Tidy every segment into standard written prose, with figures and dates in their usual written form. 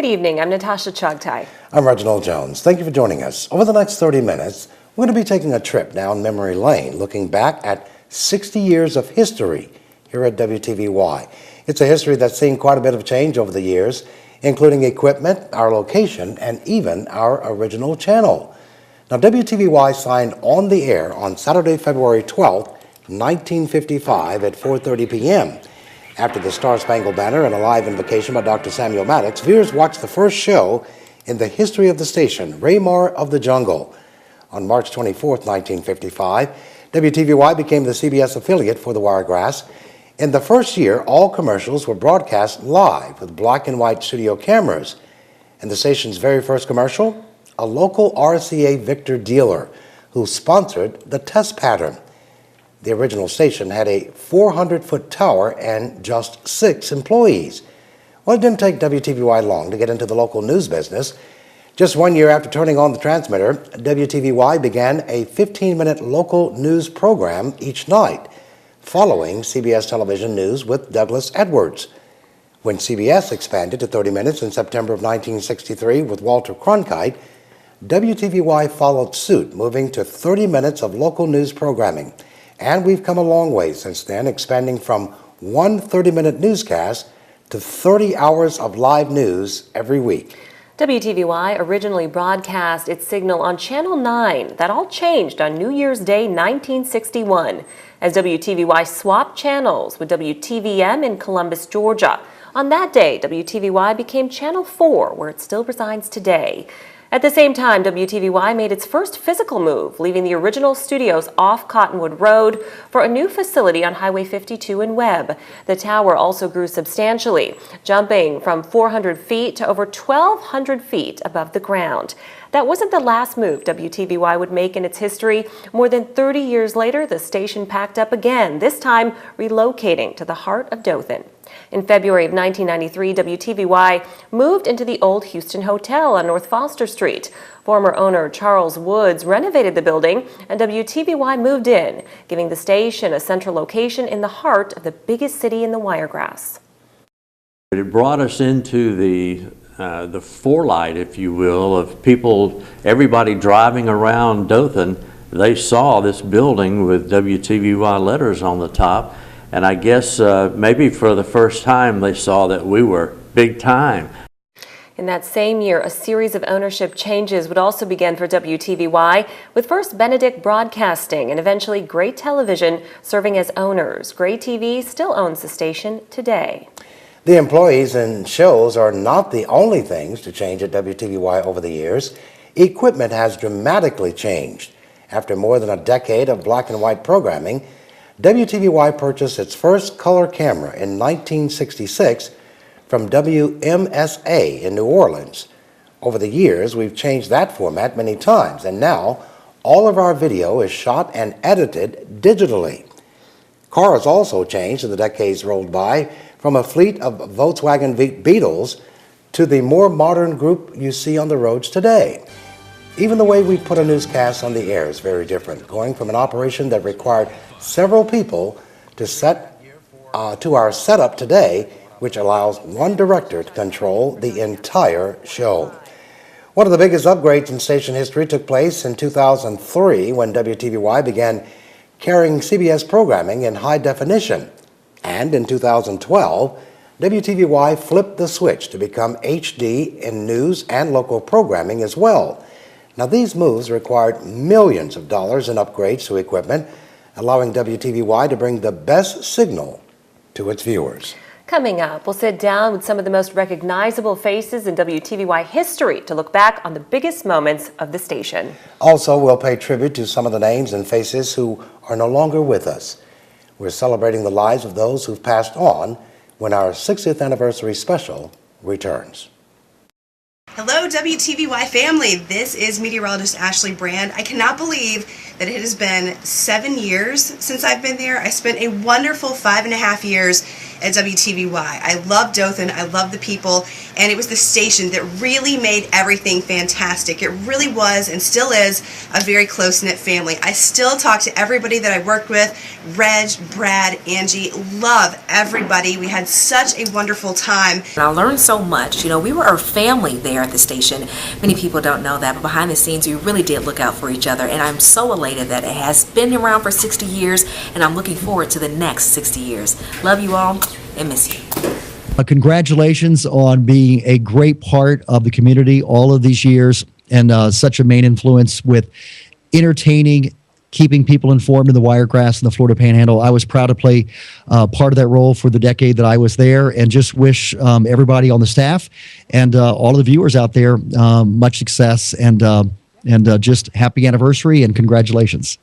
evening. I'm Natasha Chugtai. I'm Reginald Jones. Thank you for joining us. Over the next 30 minutes, we're going to be taking a trip down memory lane, looking back at 60 years of history here at WTVY. It's a history that's seen quite a bit of change over the years, including equipment, our location, and even our original channel. Now, WTVY signed on the air on Saturday, February 12th, 1955 at 4:30 p.m. After the Star-Spangled Banner and a live invocation by Dr. Samuel Maddox, viewers watched the first show in the history of the station, Raymar of the Jungle. On March 24th, 1955, WTVY became the CBS affiliate for the Wiregrass. In the first year, all commercials were broadcast live with black and white studio cameras. And the station's very first commercial, a local RCA Victor dealer who sponsored the test pattern. The original station had a 400-foot tower and just 6 employees. Well, it didn't take WTVY long to get into the local news business. Just 1 year after turning on the transmitter, WTVY began a 15-minute local news program each night, following CBS television news with Douglas Edwards. When CBS expanded to 30 minutes in September of 1963 with Walter Cronkite, WTVY followed suit, moving to 30 minutes of local news programming. And we've come a long way since then, expanding from one 30-minute newscast to 30 hours of live news every week. WTVY originally broadcast its signal on Channel 9. That all changed on New Year's Day 1961 as WTVY swapped channels with WTVM in Columbus, Georgia. On that day, WTVY became Channel 4, where it still resides today. At the same time, WTVY made its first physical move, leaving the original studios off Cottonwood Road for a new facility on Highway 52 in Webb. The tower also grew substantially, jumping from 400 feet to over 1,200 feet above the ground. That wasn't the last move WTVY would make in its history. More than 30 years later, the station packed up again, this time relocating to the heart of Dothan. In February of 1993, WTVY moved into the old Houston Hotel on North Foster Street. Former owner Charles Woods renovated the building, and WTVY moved in, giving the station a central location in the heart of the biggest city in the Wiregrass. It brought us into the forelight, if you will, of people, everybody driving around Dothan. They saw this building with WTVY letters on the top. And I guess maybe for the first time they saw that we were big time. In that same year, a series of ownership changes would also begin for WTVY, with first Benedict Broadcasting and eventually Gray Television serving as owners. Gray TV still owns the station today. The employees and shows are not the only things to change at WTVY over the years. Equipment has dramatically changed. After more than a decade of black and white programming, WTVY purchased its first color camera in 1966 from WMSA in New Orleans. Over the years, we've changed that format many times, and now all of our video is shot and edited digitally. Cars also changed as the decades rolled by, from a fleet of Volkswagen Beetles to the more modern group you see on the roads today. Even the way we put a newscast on the air is very different, going from an operation that required several people to our setup today, which allows one director to control the entire show. One of the biggest upgrades in station history took place in 2003 when WTVY began carrying CBS programming in high definition. And in 2012, WTVY flipped the switch to become HD in news and local programming as well. Now, these moves required millions of dollars in upgrades to equipment, allowing WTVY to bring the best signal to its viewers. Coming up, we'll sit down with some of the most recognizable faces in WTVY history to look back on the biggest moments of the station. Also, we'll pay tribute to some of the names and faces who are no longer with us. We're celebrating the lives of those who've passed on when our 60th anniversary special returns. Hello, WTVY family. This is meteorologist Ashley Brand. I cannot believe that it has been 7 years since I've been there. I spent a wonderful 5.5 years at WTVY. I love Dothan, I love the people, and it was the station that really made everything fantastic. It really was and still is a very close-knit family. I still talk to everybody that I worked with, Reg, Brad, Angie, love everybody. We had such a wonderful time. And I learned so much. You know, we were a family there at the station. Many people don't know that, but behind the scenes, we really did look out for each other. And I'm so elated that it has been around for 60 years, and I'm looking forward to the next 60 years. Love you all and miss you. Congratulations on being a great part of the community all of these years, and such a main influence with entertaining, keeping people informed in the Wiregrass and the Florida Panhandle. I was proud to play part of that role for the decade that I was there, and just wish everybody on the staff and all of the viewers out there much success, and just happy anniversary and congratulations.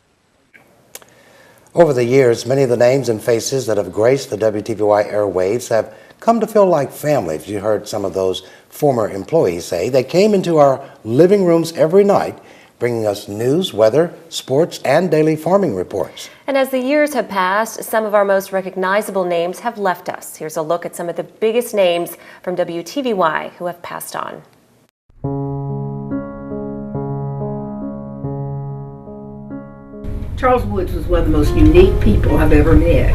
Over the years, many of the names and faces that have graced the WTVY airwaves have come to feel like family. If you heard some of those former employees say, they came into our living rooms every night, bringing us news, weather, sports, and daily farming reports. And as the years have passed, some of our most recognizable names have left us. Here's a look at some of the biggest names from WTVY who have passed on. Charles Woods was one of the most unique people I've ever met.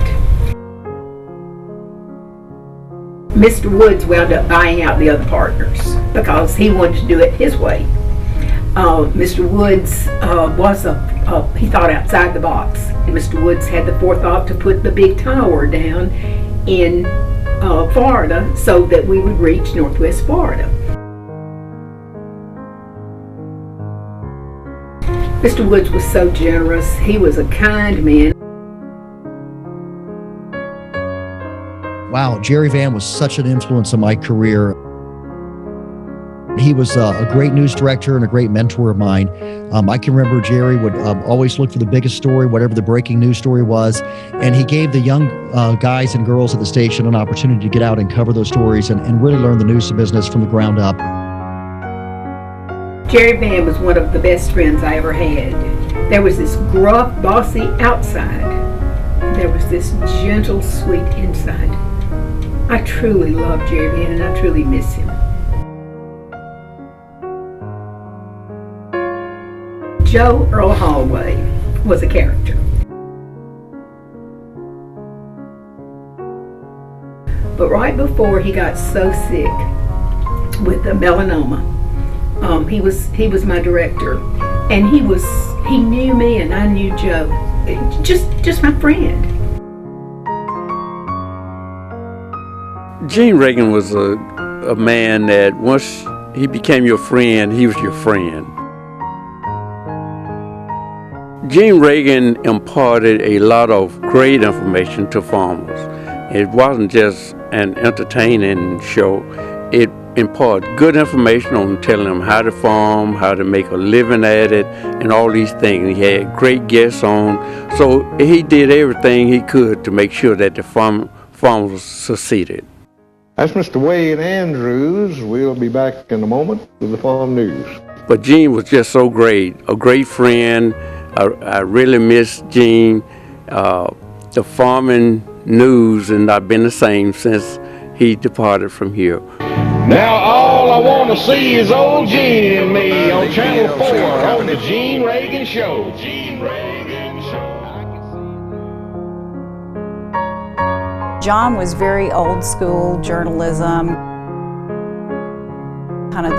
Mr. Woods wound up buying out the other partners because he wanted to do it his way. Mr. Woods he thought outside the box. And Mr. Woods had the forethought to put the big tower down in Florida so that we would reach Northwest Florida. Mr. Woods was so generous. He was a kind man. Wow, Jerry Van was such an influence on my career. He was a great news director and a great mentor of mine. I can remember Jerry would always look for the biggest story, whatever the breaking news story was, and he gave the young guys and girls at the station an opportunity to get out and cover those stories and really learn the news business from the ground up. Jerry Van was one of the best friends I ever had. There was this gruff, bossy outside. There was this gentle, sweet inside. I truly love Jerry Van, and I truly miss him. Joe Earl Holloway was a character. But right before he got so sick with the melanoma, he was my director, and he knew me and I knew Joe, just my friend. Gene Reagan was a man that once he became your friend, he was your friend. Gene Reagan imparted a lot of great information to farmers. It wasn't just an entertaining show. It imparted good information on telling them how to farm, how to make a living at it, and all these things. He had great guests on, so he did everything he could to make sure that the farmers succeeded. That's Mr. Wade Andrews. We'll be back in a moment with the farm news. But Gene was just so great, a great friend. I really miss Gene. The farming news has not been the same since he departed from here. Now all I want to see is old Gene and me on Channel 4 on the Gene Reagan Show. Gene Reagan Show. John was very old school journalism, kind of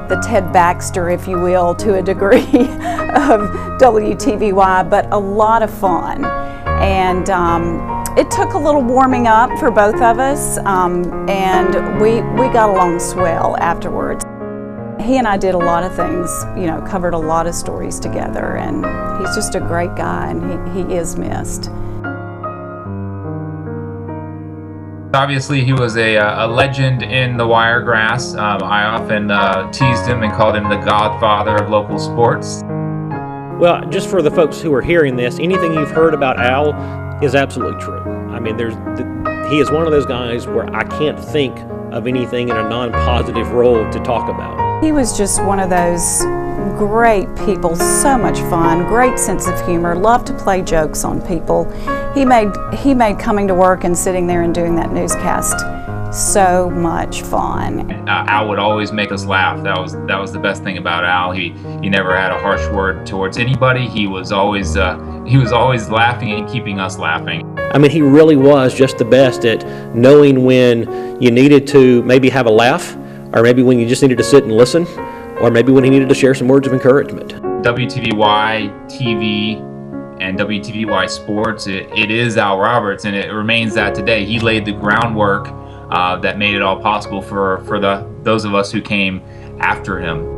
the Ted Baxter, if you will, to a degree of WTVY, but a lot of fun. And it took a little warming up for both of us, and we got along swell afterwards. He and I did a lot of things, you know, covered a lot of stories together, and he's just a great guy, and he is missed. Obviously, he was a legend in the Wiregrass. I often teased him and called him the godfather of local sports. Well, just for the folks who are hearing this, anything you've heard about Al is absolutely true. I mean, he is one of those guys where I can't think of anything in a non-positive role to talk about. He was just one of those great people, so much fun, great sense of humor, loved to play jokes on people. He made coming to work and sitting there and doing that newscast so much fun. Al would always make us laugh. That was the best thing about Al. He never had a harsh word towards anybody. He was always laughing and keeping us laughing. I mean, he really was just the best at knowing when you needed to maybe have a laugh, or maybe when you just needed to sit and listen, or maybe when he needed to share some words of encouragement. WTVY TV and WTVY Sports, it is Al Roberts, and it remains that today. He laid the groundwork that made it all possible for those of us who came after him.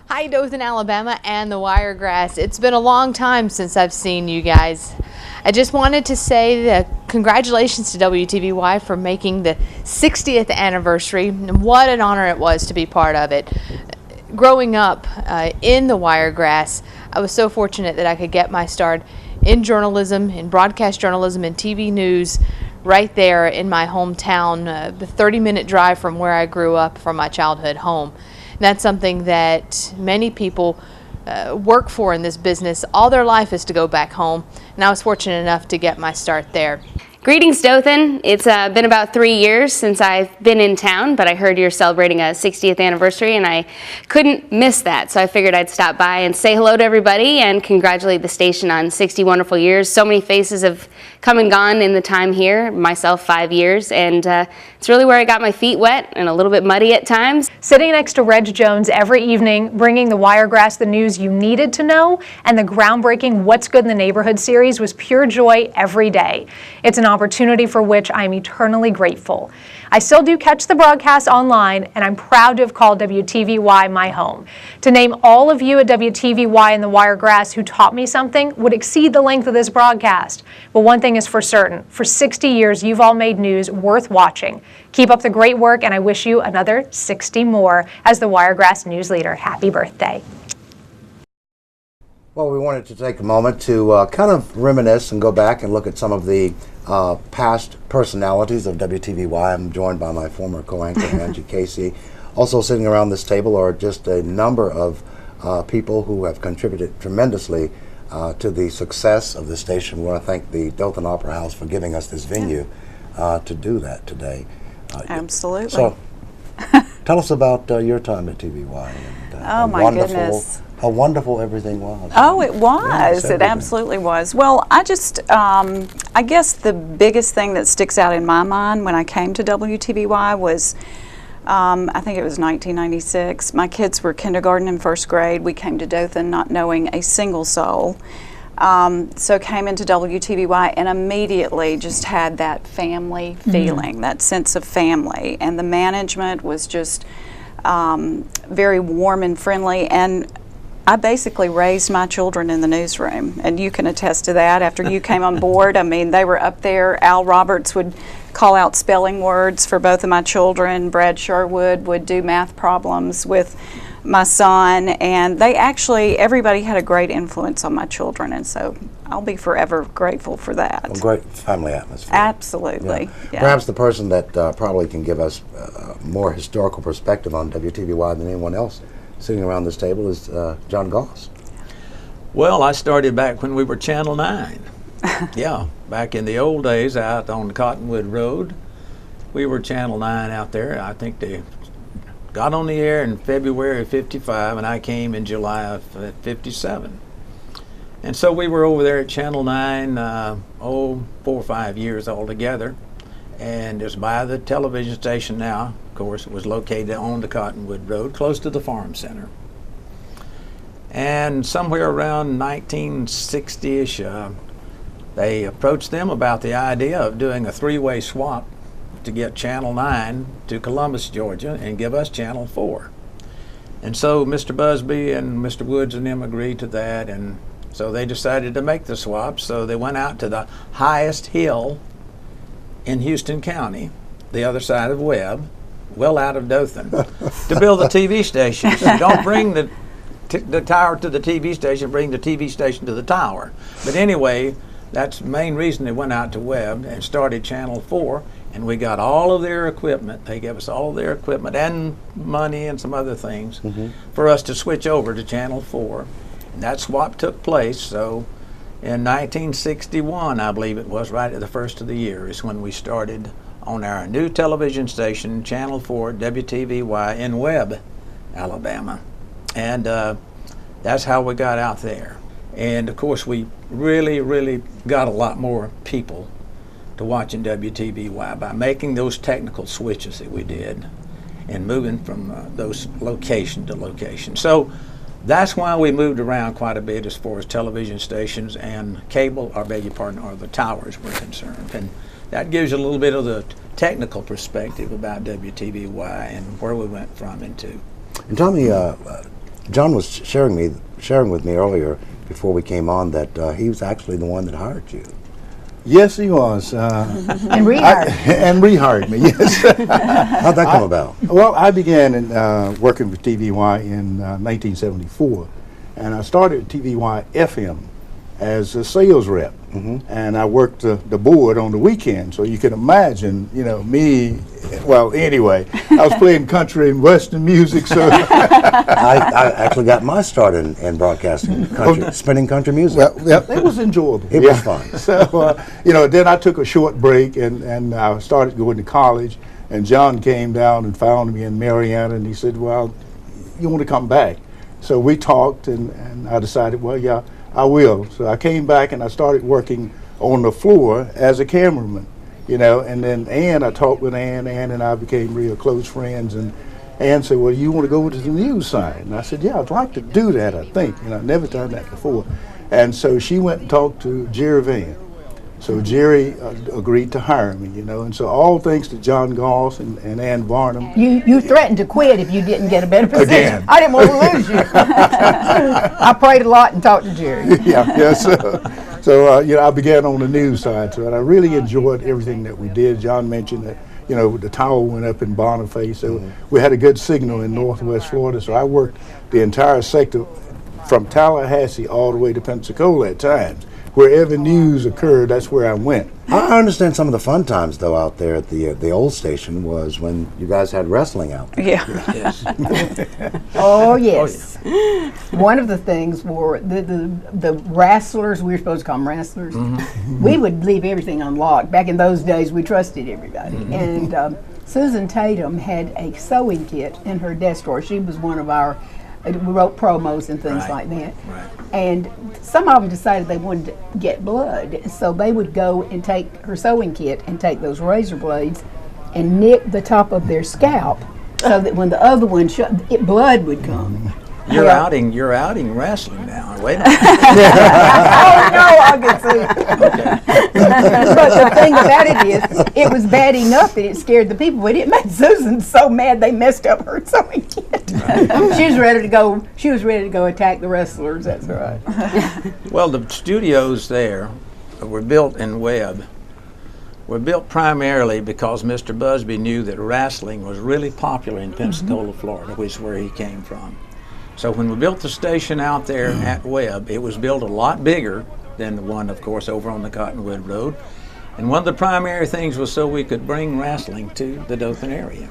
Hi, Dothan, Alabama, and the Wiregrass. It's been a long time since I've seen you guys. I just wanted to say that congratulations to WTVY for making the 60th anniversary. And what an honor it was to be part of it. Growing up in the Wiregrass, I was so fortunate that I could get my start in journalism, in broadcast journalism and TV news, right there in my hometown, the 30-minute drive from where I grew up from my childhood home. And that's something that many people work for in this business. All their life is to go back home, and I was fortunate enough to get my start there. Greetings, Dothan. It's been about 3 years since I've been in town, but I heard you're celebrating a 60th anniversary, and I couldn't miss that, so I figured I'd stop by and say hello to everybody and congratulate the station on 60 wonderful years. So many faces have come and gone in the time here, myself 5 years, and it's really where I got my feet wet and a little bit muddy at times. Sitting next to Reg Jones every evening, bringing the Wiregrass the news you needed to know, and the groundbreaking What's Good in the Neighborhood series was pure joy every day. It's an opportunity for which I'm eternally grateful. I still do catch the broadcast online, and I'm proud to have called WTVY my home. To name all of you at WTVY and the Wiregrass who taught me something would exceed the length of this broadcast. But one thing is for certain, for 60 years you've all made news worth watching. Keep up the great work, and I wish you another 60 more as the Wiregrass news leader. Happy birthday. Well, we wanted to take a moment to kind of reminisce and go back and look at some of the past personalities of WTVY. I'm joined by my former co-anchor, Angie Casey. Also sitting around this table are just a number of people who have contributed tremendously to the success of the station. We want to thank the Dothan Opera House for giving us this venue to do that today. Absolutely. So, tell us about your time at TVY. And, oh, my goodness. How wonderful everything was. Oh, it was. It absolutely was. Well, I just, I guess the biggest thing that sticks out in my mind when I came to WTVY was, I think it was 1996. My kids were kindergarten and first grade. We came to Dothan not knowing a single soul. So came into WTVY and immediately just had that family feeling, that sense of family. And the management was just very warm and friendly. And I basically raised my children in the newsroom, and you can attest to that. After you came on board, I mean, they were up there. Al Roberts would call out spelling words for both of my children. Brad Sherwood would do math problems with my son, and they actually, everybody had a great influence on my children, and so I'll be forever grateful for that. A great family atmosphere. Absolutely. Yeah. Perhaps the person that probably can give us more historical perspective on WTVY than anyone else sitting around this table is John Goss. Well, I started back when we were Channel 9. Yeah, back in the old days out on the Cottonwood Road. We were Channel 9 out there. I think they got on the air in February of '55, and I came in July of '57. And so we were over there at Channel 9, 4 or 5 years altogether. And it's by the television station now. Of course, it was located on the Cottonwood Road, close to the Farm Center. And somewhere around 1960-ish, they approached them about the idea of doing a three-way swap to get Channel 9 to Columbus, Georgia, and give us Channel 4. And so Mr. Busby and Mr. Woods and them agreed to that, and so they decided to make the swap. So they went out to the highest hill in Houston County, the other side of Webb, well out of Dothan, to build a TV station. So don't bring the the tower to the TV station, bring the TV station to the tower. But anyway, that's the main reason they went out to web and started Channel 4, and we got all of their equipment. They gave us all of their equipment and money and some other things for us to switch over to Channel 4. And that swap took place. So in 1961, I believe it was, right at the first of the year, is when we started on our new television station, Channel 4, WTVY, in Webb, Alabama. And that's how we got out there. And of course, we really got a lot more people to watching WTVY by making those technical switches that we did and moving from those location to location. So that's why we moved around quite a bit as far as television stations and cable, or beg your pardon, or the towers were concerned. And that gives you a little bit of the technical perspective about WTVY and where we went from and to. And tell me, John was sharing with me earlier before we came on that he was actually the one that hired you. Yes, he was. And rehired. And rehired me, yes. How'd that come about? Well, I began working with TVY in 1974, and I started at TVY FM as a sales rep. And I worked the board on the weekend, so you can imagine, you know, me. Well, anyway, I was playing country and western music, so I actually got my start in broadcasting, spinning country music. Well, it was enjoyable. It was fun. So, you know, then I took a short break and I started going to college. And John came down and found me in Marietta, and he said, "Well, you want to come back?" So we talked, and I decided, well, yeah, I will. So I came back and I started working on the floor as a cameraman, you know, and then I talked with Ann and I became real close friends, and Ann said, well, you want to go to the news side? And I said, yeah, I'd like to do that, I think, and I've never done that before. And so she went and talked to Jerry Van. So Jerry agreed to hire me, you know, and so all thanks to John Goss and Ann Varnum. You threatened to quit if you didn't get a better position. Again. I didn't want to lose you. I prayed a lot and talked to Jerry. Yes. So you know, I began on the news side, so and I really enjoyed everything that we did. John mentioned that, you know, the tower went up in Boniface, so we had a good signal in Northwest Florida. So I worked the entire sector from Tallahassee all the way to Pensacola at times. Wherever news occurred, that's where I went. I understand some of the fun times, though, out there at the old station was when you guys had wrestling out there. Yeah. Yes. Oh, yes. One of the things were the wrestlers, we were supposed to call them wrestlers, we would leave everything unlocked. Back in those days, we trusted everybody. And Susan Tatum had a sewing kit in her desk drawer. She was one of our, we wrote promos and things like that. Right. And some of them decided they wanted to get blood, so they would go and take her sewing kit and take those razor blades and nick the top of their scalp so that when the other one blood would come. You're outing wrestling now. Wait a minute. Oh no, I'll get sued. Okay. But the thing about it is, it was bad enough that it scared the people, but it made Susan so mad they messed up her sewing kit. Right. She was ready to go. She was ready to go attack the wrestlers. That's right. Well, the studios there were built in Webb. Were built primarily because Mr. Busby knew that wrestling was really popular in Pensacola, Florida, which is where he came from. So when we built the station out there at Webb, it was built a lot bigger than the one, of course, over on the Cottonwood Road. And one of the primary things was so we could bring wrestling to the Dothan area.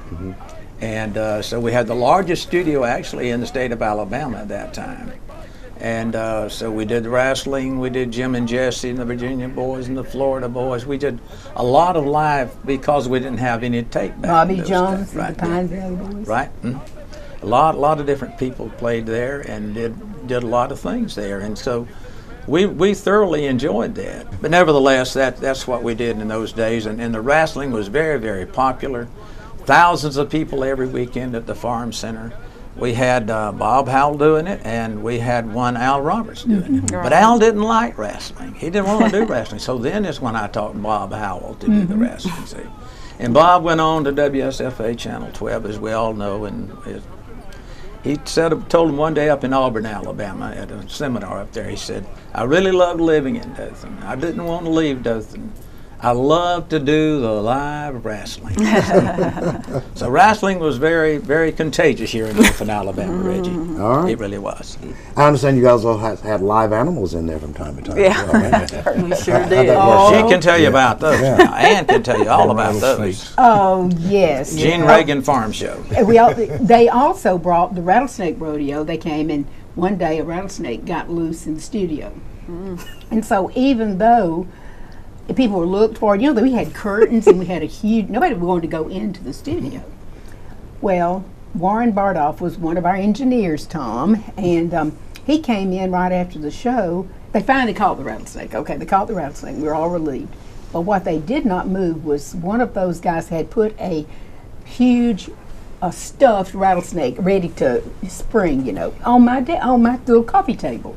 And so we had the largest studio actually in the state of Alabama at that time. And so we did wrestling, we did Jim and Jesse and the Virginia boys and the Florida boys. We did a lot of live because we didn't have any tape back. Bobby Jones and the Pine Valley boys. Right. A lot of different people played there and did a lot of things there, and so we thoroughly enjoyed that. But nevertheless, that's what we did in those days, and the wrestling was very, very popular. Thousands of people every weekend at the Farm Center. We had Bob Howell doing it, and we had one Al Roberts doing it. But Al didn't like wrestling. He didn't want to do wrestling. So then is when I taught Bob Howell to do the wrestling. See, and Bob went on to WSFA Channel 12, as we all know, and he told him one day up in Auburn, Alabama, at a seminar up there, he said, I really loved living in Dothan. I didn't want to leave Dothan. I love to do the live wrestling. So wrestling was very, very contagious here in Northern Alabama, Reggie. All right. It really was. I understand you guys all had live animals in there from time to time. Yeah. We sure did. She can tell you about those. Now, Ann can tell you all about those. Oh, yes. Gene Reagan Farm Show. They also brought the rattlesnake rodeo. They came and one day a rattlesnake got loose in the studio. And so even though people were looked for, we had curtains and we had a huge, nobody wanted to go into the studio. Well, Warren Bardoff was one of our engineers, Tom, and he came in right after the show. They finally caught the rattlesnake. Okay, they caught the rattlesnake. We were all relieved. But what they did not move was one of those guys had put a huge stuffed rattlesnake ready to spring, on my little coffee table.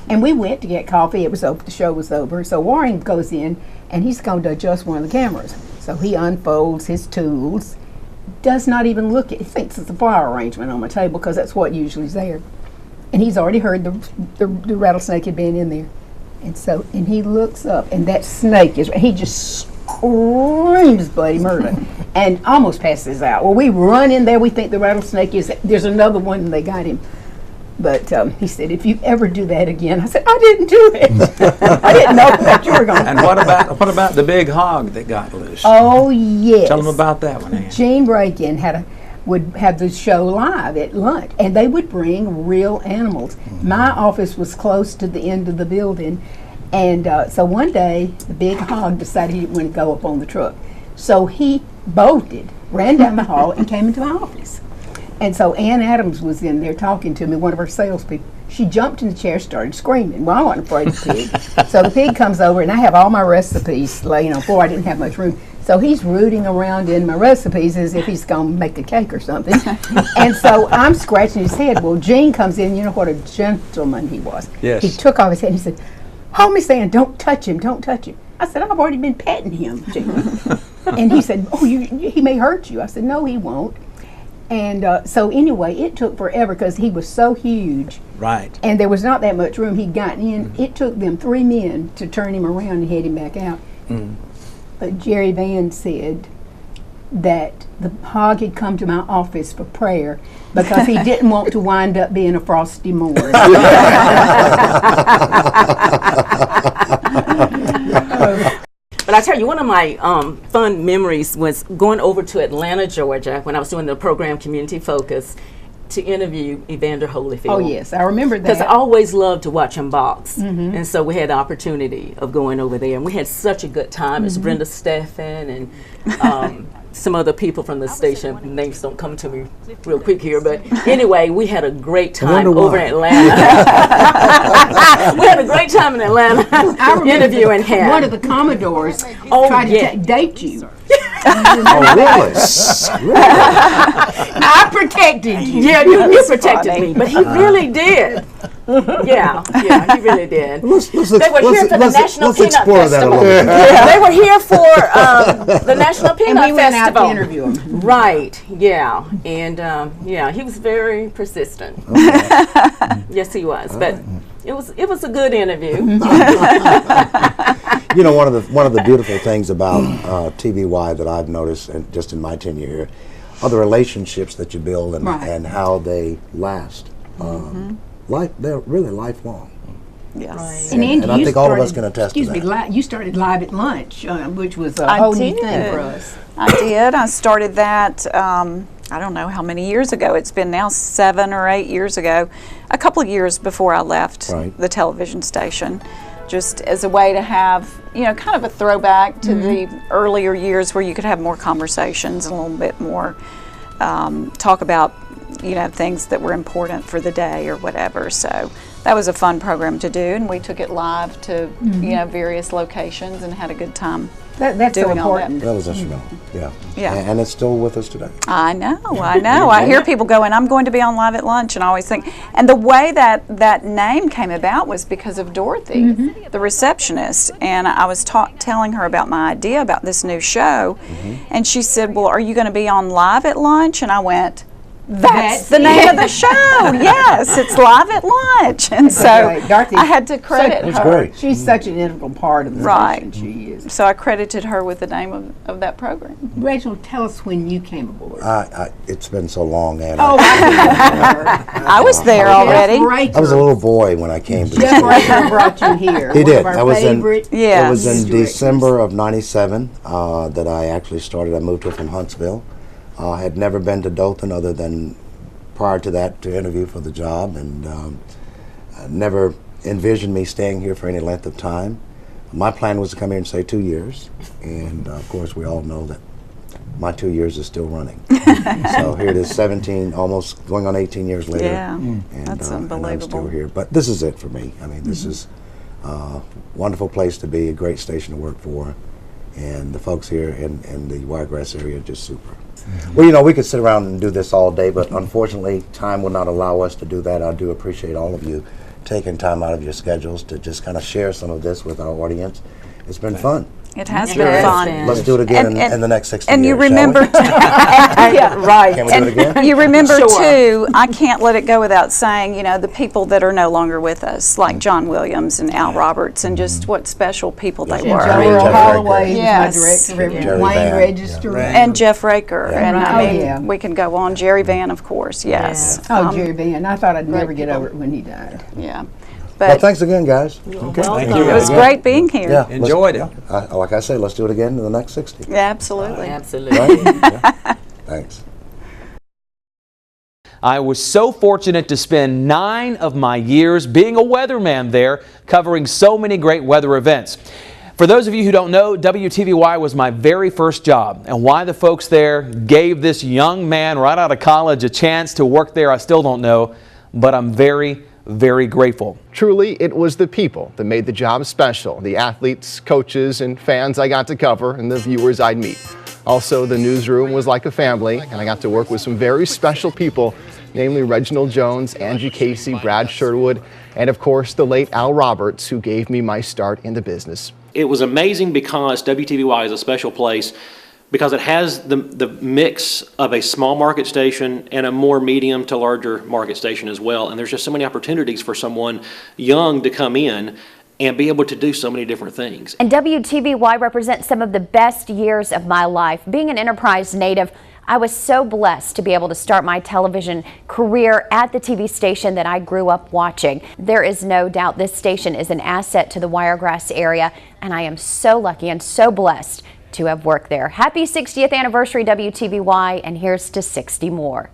And we went to get coffee. It was over. The show was over. So Warren goes in, and he's going to adjust one of the cameras. So he unfolds his tools, does not even look at. He thinks it's a flower arrangement on my table because that's what usually is there. And he's already heard the rattlesnake had been in there, and he looks up, and that snake he just screams bloody murder, and almost passes out. Well, we run in there. We think the rattlesnake is. There's another one, and they got him. But he said, if you ever do that again, I said, I didn't do it. I didn't know that you were going to. And what about the big hog that got loose? Oh, yes. Tell them about that one, Ann. Gene Reagan would have the show live at lunch, and they would bring real animals. My office was close to the end of the building, and so one day, the big hog decided he didn't want to go up on the truck. So he bolted, ran down the hall, and came into my office. And so Ann Adams was in there talking to me, one of our salespeople. She jumped in the chair, started screaming. Well, I wasn't afraid of the pig. So the pig comes over, and I have all my recipes laying on the floor. I didn't have much room. So he's rooting around in my recipes as if he's going to make a cake or something. And so I'm scratching his head. Well, Gene comes in. You know what a gentleman he was. Yes. He took off his head and he said, hold me, Ann, don't touch him, don't touch him. I said, I've already been petting him, Gene. And he said, oh, he may hurt you. I said, no, he won't. And so anyway, it took forever because he was so huge. Right. And there was not that much room. He'd gotten in. It took them 3 men to turn him around and head him back out. But Jerry Van said that the hog had come to my office for prayer because he didn't want to wind up being a Frosty Moore. But I tell you, one of my fun memories was going over to Atlanta, Georgia, when I was doing the program Community Focus, to interview Evander Holyfield. Oh, yes, I remember that. Because I always loved to watch him box. And so we had the opportunity of going over there, and we had such a good time. It's Brenda Steffen and some other people from the station. Names don't come to me real quick here, but anyway, we had a great time over in Atlanta. We had a great time in Atlanta interviewing him. One of the Commodores tried to date you. Oh, really? I protected you. Yeah, you protected me, but he really did. Yeah, he really did. They were here for the National Peanut Festival. They were here for the National Peanut Festival. And we went out to interview him. Right, yeah. And he was very persistent. Yes, he was. But it was a good interview. You know, one of the beautiful things about TVY that I've noticed, and just in my tenure here, are the relationships that you build and how they last. They're really lifelong. Yes. And Andy, I think all of us can attest to that. Excuse me, you started Live at Lunch, which was a whole new thing for us. I did. I started that, I don't know how many years ago. It's been now 7 or 8 years ago. A couple of years before I left the television station. Just as a way to have, kind of a throwback to the earlier years where you could have more conversations and a little bit more talk about, things that were important for the day or whatever. So that was a fun program to do, and we took it live to, various locations and had a good time. That's doing so important. That was instrumental, yeah. Yeah. And it's still with us today. I know. I hear people going, I'm going to be on Live at Lunch, and I always think, and the way that name came about was because of Dorothy, the receptionist, and I was telling her about my idea about this new show, and she said, well, are you going to be on Live at Lunch? And I went, That's the name of the show. Yes, it's live at lunch, and so Dorothy, I had to credit her. She's such an integral part of the station. She is. So I credited her with the name of that program. Reginald, tell us when you came aboard. It's been so long, Anna. Oh, I was there already. I was a little boy when I came to the Jeff station. Raker brought you here. He One did. of our That was favorite it was in news directors. December of '97 that I actually started. I moved here from Huntsville. I had never been to Dothan other than prior to that to interview for the job, and I never envisioned me staying here for any length of time. My plan was to come here and stay 2 years, and of course we all know that my 2 years is still running. So here it is, 17, almost going on 18 years later. Yeah, and, that's and unbelievable. I'm still here, but this is it for me. I mean, this is a wonderful place to be, a great station to work for, and the folks here in the Wiregrass area are just super. Well, you know, we could sit around and do this all day, but unfortunately, time will not allow us to do that. I do appreciate all of you taking time out of your schedules to just kind of share some of this with our audience. It's been fun. It has been fun. Let's do it again in the next 60 and years. you remember, yeah, right? Can we do it again? You remember too. I can't let it go without saying, you know, the people that are no longer with us, like John Williams and Al Roberts, and just what special people they were. Earl Holloway Yes. was my director of Jerry Wayne Van. Register. And Jeff Raker, and I mean, yeah. we can go on. Jerry Van, of course, yes. Oh, Jerry Van. I thought I'd never get over it when he died. Yeah. Well, thanks again, guys. Okay. Thank you. It was great being here. Yeah, Enjoyed it. Like I say, let's do it again in the next 60. Yeah, absolutely. Absolutely. Right? Yeah. Thanks. I was so fortunate to spend 9 of my years being a weatherman there, covering so many great weather events. For those of you who don't know, WTVY was my very first job, and why the folks there gave this young man right out of college a chance to work there, I still don't know, but I'm very grateful. Truly, it was the people that made the job special. The athletes, coaches, and fans I got to cover, and the viewers I'd meet. Also, the newsroom was like a family, and I got to work with some very special people, namely Reginald Jones, Angie Casey, Brad Sherwood, and of course, the late Al Roberts, who gave me my start in the business. It was amazing because WTVY is a special place because it has the mix of a small market station and a more medium to larger market station as well. And there's just so many opportunities for someone young to come in and be able to do so many different things. And WTVY represents some of the best years of my life. Being an Enterprise native, I was so blessed to be able to start my television career at the TV station that I grew up watching. There is no doubt this station is an asset to the Wiregrass area, and I am so lucky and so blessed to have worked there. Happy 60th anniversary, WTVY, and here's to 60 more.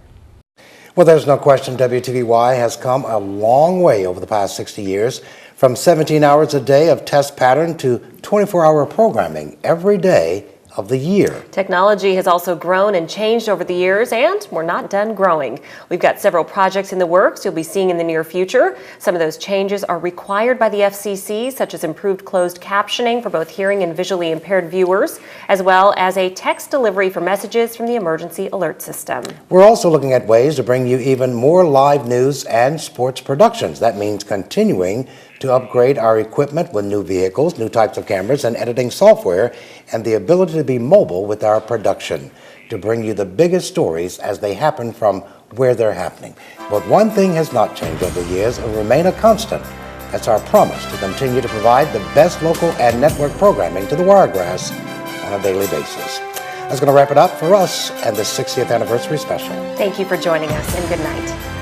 Well, there's no question WTVY has come a long way over the past 60 years, from 17 hours a day of test pattern to 24-hour programming every day of the year. Technology has also grown and changed over the years, and we're not done growing. We've got several projects in the works you'll be seeing in the near future. Some of those changes are required by the FCC, such as improved closed captioning for both hearing and visually impaired viewers, as well as a text delivery for messages from the emergency alert system. We're also looking at ways to bring you even more live news and sports productions. That means continuing to upgrade our equipment with new vehicles, new types of cameras, and editing software, and the ability to be mobile with our production to bring you the biggest stories as they happen from where they're happening. But one thing has not changed over the years and will remain a constant. That's our promise to continue to provide the best local and network programming to the Wiregrass on a daily basis. That's going to wrap it up for us and the 60th anniversary special. Thank you for joining us, and good night.